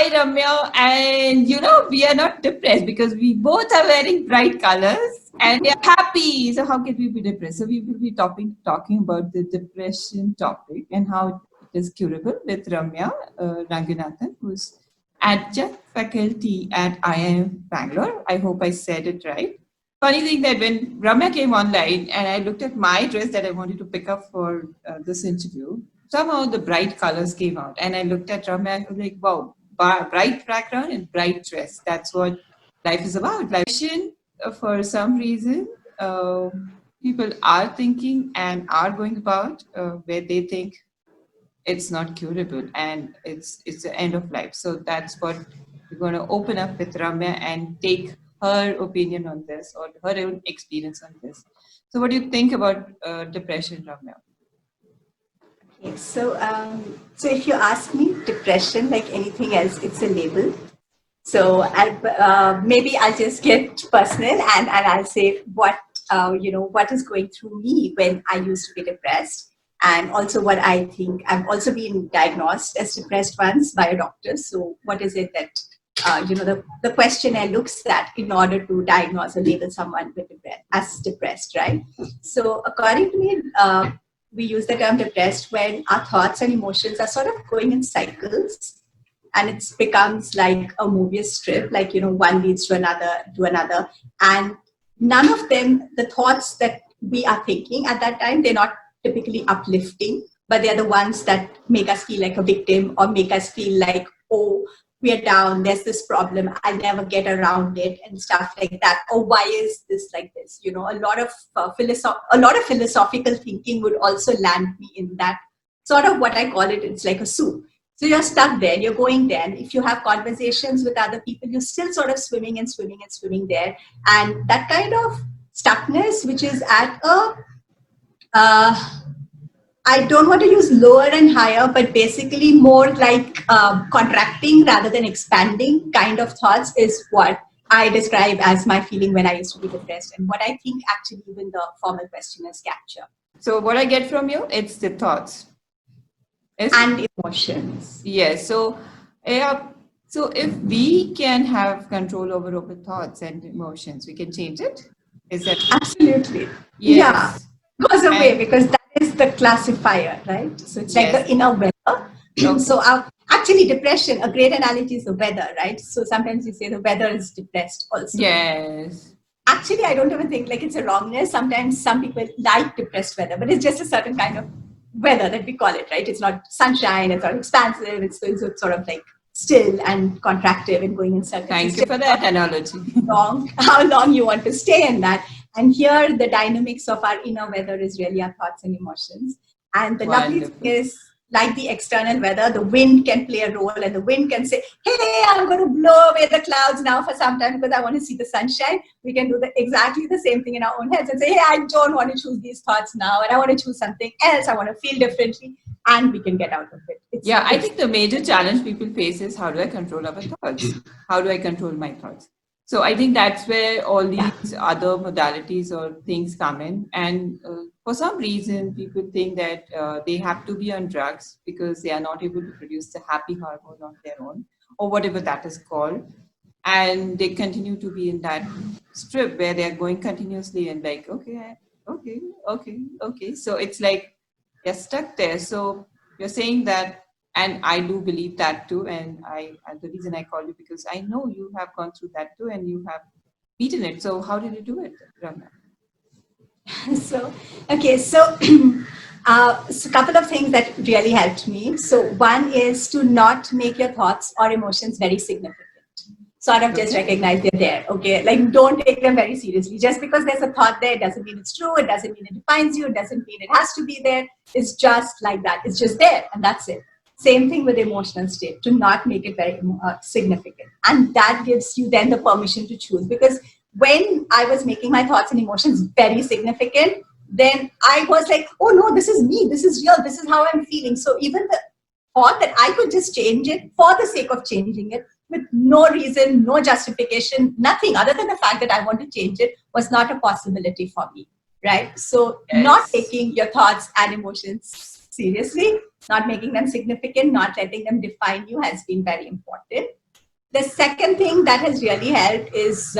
Hi, Ramya. And we are not depressed because we both are wearing bright colors and we are happy. So how can we be depressed? So we will be talking about the depression topic and how it is curable with Ramya Ranganathan, who's adjunct faculty at IIM Bangalore. I hope I said it right. Funny thing that when Ramya came online and I looked at my dress that I wanted to pick up for this interview, somehow the bright colors came out. And I looked at Ramya and I was like, wow, bright background and bright dress. That's what life is about. For some reason, people are thinking and are going about where they think it's not curable and it's the end of life. So that's what we're going to open up with Ramya and take her opinion on this or her own experience on this. So what do you think about depression, Ramya? Okay, so if you ask me, depression, like anything else, it's a label. So maybe I'll just get personal and I'll say what is going through me when I used to be depressed, and also what I think. I've also been diagnosed as depressed once by a doctor. So what is it that the questionnaire looks at in order to diagnose or label someone with as depressed, right? So according to me, we use the term depressed when our thoughts and emotions are sort of going in cycles, and it becomes like a movie strip, like one leads to another, and none of them, the thoughts that we are thinking at that time, they're not typically uplifting, but they're the ones that make us feel like a victim or make us feel like, oh, we are down, there's this problem, I'll never get around it, and stuff like that. Or why is this like this? A lot of philosophical thinking would also land me in that sort of, what I call it, it's like a soup. So you're stuck there, you're going there. And if you have conversations with other people, you're still sort of swimming and swimming and swimming there. And that kind of stuckness, which is at I don't want to use lower and higher, but basically more like contracting rather than expanding kind of thoughts is what I describe as my feeling when I used to be depressed, and what I think actually even the formal questionnaires capture. So what I get from you, it's the thoughts. And emotions. Yes. So, yeah. So if we can have control over our thoughts and emotions, we can change it. Is that absolutely? Yes. Yeah, goes away because that is the classifier, right? So it's like the inner weather. Okay. So actually, depression, a great analogy is the weather, right? So sometimes you say the weather is depressed also. Yes. Actually, I don't even think like it's a wrongness. Sometimes some people like depressed weather, but it's just a certain kind of weather that we call it, right? It's not sunshine, it's not expansive, it's sort of like still and contractive and going in circles. Thank you for that analogy. How long you want to stay in that. And here the dynamics of our inner weather is really our thoughts and emotions. And the lovely thing is, like the external weather, the wind can play a role, and the wind can say, hey, I'm going to blow away the clouds now for some time because I want to see the sunshine. We can do exactly the same thing in our own heads and say, hey, I don't want to choose these thoughts now, and I want to choose something else. I want to feel differently, and we can get out of it. I think the major challenge people face is, how do I control our thoughts? How do I control my thoughts? So I think that's where all these other modalities or things come in. And for some reason, people think that they have to be on drugs because they are not able to produce the happy hormone on their own, or whatever that is called. And they continue to be in that strip where they're going continuously and like, okay. So it's like they're stuck there. So you're saying that, and I do believe that too. And the reason I call you, because I know you have gone through that too, and you have beaten it. So how did you do it, Ramya? So a couple of things that really helped me. So one is to not make your thoughts or emotions very significant. Sort of just recognize they're there. Okay, like don't take them very seriously. Just because there's a thought there, it doesn't mean it's true. It doesn't mean it defines you. It doesn't mean it has to be there. It's just like that. It's just there, and that's it. Same thing with emotional state, to not make it very significant. And that gives you then the permission to choose. Because when I was making my thoughts and emotions very significant, then I was like, oh no, this is me. This is real. This is how I'm feeling. So even the thought that I could just change it for the sake of changing it with no reason, no justification, nothing other than the fact that I want to change it was not a possibility for me. Right? So not taking your thoughts and emotions seriously, not making them significant, not letting them define you has been very important. The second thing that has really helped is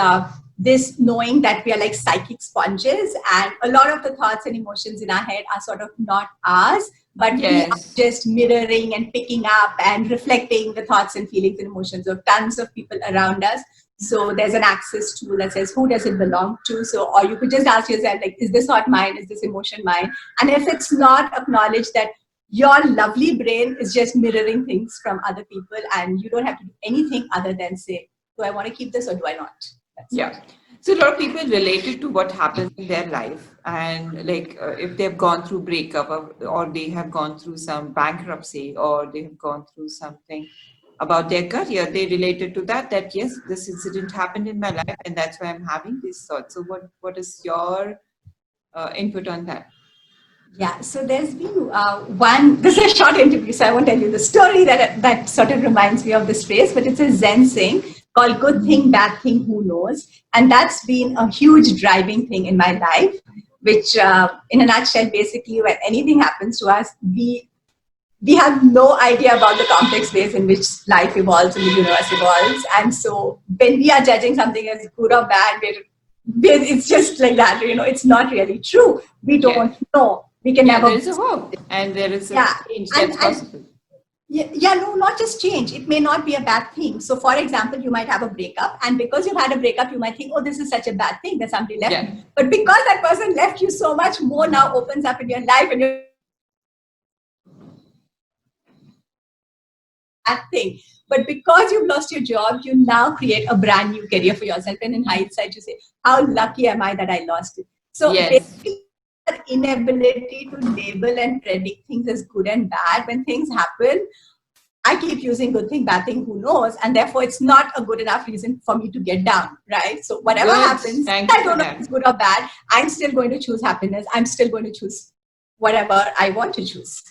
this knowing that we are like psychic sponges, and a lot of the thoughts and emotions in our head are sort of not ours, but we are Yes. just mirroring and picking up and reflecting the thoughts and feelings and emotions of tons of people around us. So there's an access tool that says, who does it belong to? So, or you could just ask yourself, like, is this thought mine? Is this emotion mine? And if it's not, acknowledge that your lovely brain is just mirroring things from other people, and you don't have to do anything other than say, do I want to keep this or do I not? That's it. Yeah. So a lot of people relate it to what happens in their life, and like if they've gone through breakup, or they have gone through some bankruptcy, or they have gone through something about their career, they related to that. That yes, this incident happened in my life, and that's why I'm having this thought. So what is your input on that? Yeah, so there's been this is a short interview, so I won't tell you the story that sort of reminds me of this phrase, but it's a Zen saying called good thing, bad thing, who knows? And that's been a huge driving thing in my life, which in a nutshell, basically when anything happens to us, we have no idea about the complex ways in which life evolves and the universe evolves. And so when we are judging something as good or bad, it's just like that, it's not really true. We Yes. don't know. We can Yeah, never. there is a hope, and there is a Yeah. change And, that's and possible. yeah, no, not just change. It may not be a bad thing. So, for example, you might have a breakup, and because you've had a breakup, you might think, oh, this is such a bad thing that somebody left Yeah. me. But because that person left you, so much more now opens up in your life, and you're that thing. But because you've lost your job, you now create a brand new career for yourself. And in hindsight, you say, how lucky am I that I lost it? So Yes. basically, our inability to label and predict things as good and bad when things happen. I keep using good thing, bad thing, who knows? And therefore, it's not a good enough reason for me to get down, right? So whatever Good. happens, Thank you I for don't know if that. it's good or bad. I'm still going to choose happiness. I'm still going to choose whatever I want to choose.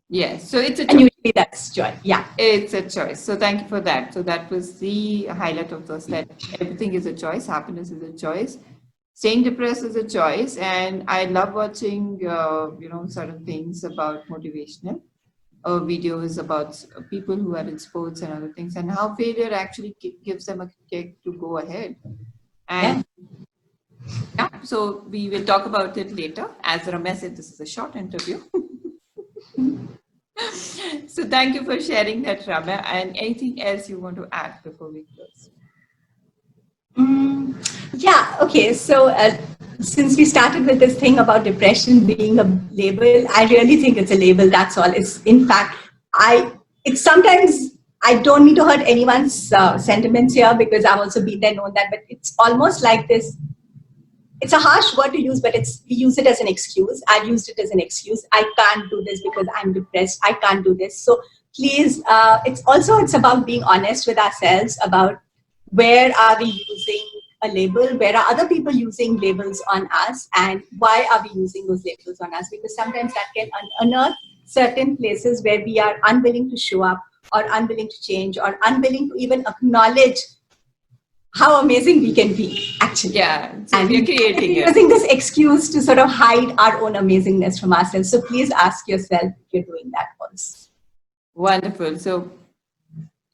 Yes. So it's a And choice. usually that's joy. Yeah. It's a choice. So thank you for that. So that was the highlight of this, that everything is a choice. Happiness is a choice. Staying depressed is a choice. And I love watching, certain things about motivational videos about people who are in sports and other things, and how failure actually gives them a kick to go ahead. Yeah. And yeah, so we will talk about it later. As Ramya said, this is a short interview. So thank you for sharing that, Ramya. And anything else you want to add before we close? Mm, yeah, okay. So, since we started with this thing about depression being a label, I really think it's a label. That's all. It's, in fact, it's sometimes, I don't mean to hurt anyone's sentiments here because I've also been there, known that, but it's almost like this. It's a harsh word to use, but we use it as an excuse. I've used it as an excuse. I can't do this because I'm depressed. I can't do this. So please, it's about being honest with ourselves about where are we using a label, where are other people using labels on us, and why are we using those labels on us? Because sometimes that can unearth certain places where we are unwilling to show up, or unwilling to change, or unwilling to even acknowledge how amazing we can be, actually. Yeah, so we are And creating we're it. using this excuse to sort of hide our own amazingness from ourselves. So please ask yourself if you're doing that also. Wonderful. So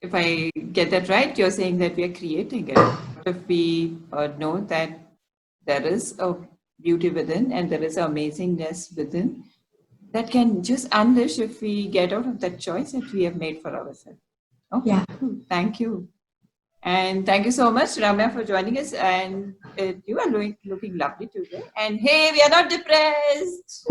if I get that right, you're saying that we are creating it. If we know that there is a beauty within and there is amazingness within, that can just unleash if we get out of that choice that we have made for ourselves. Okay, Yeah. cool. Thank you. And thank you so much, Ramya, for joining us. And you are looking lovely today. And hey, we are not depressed.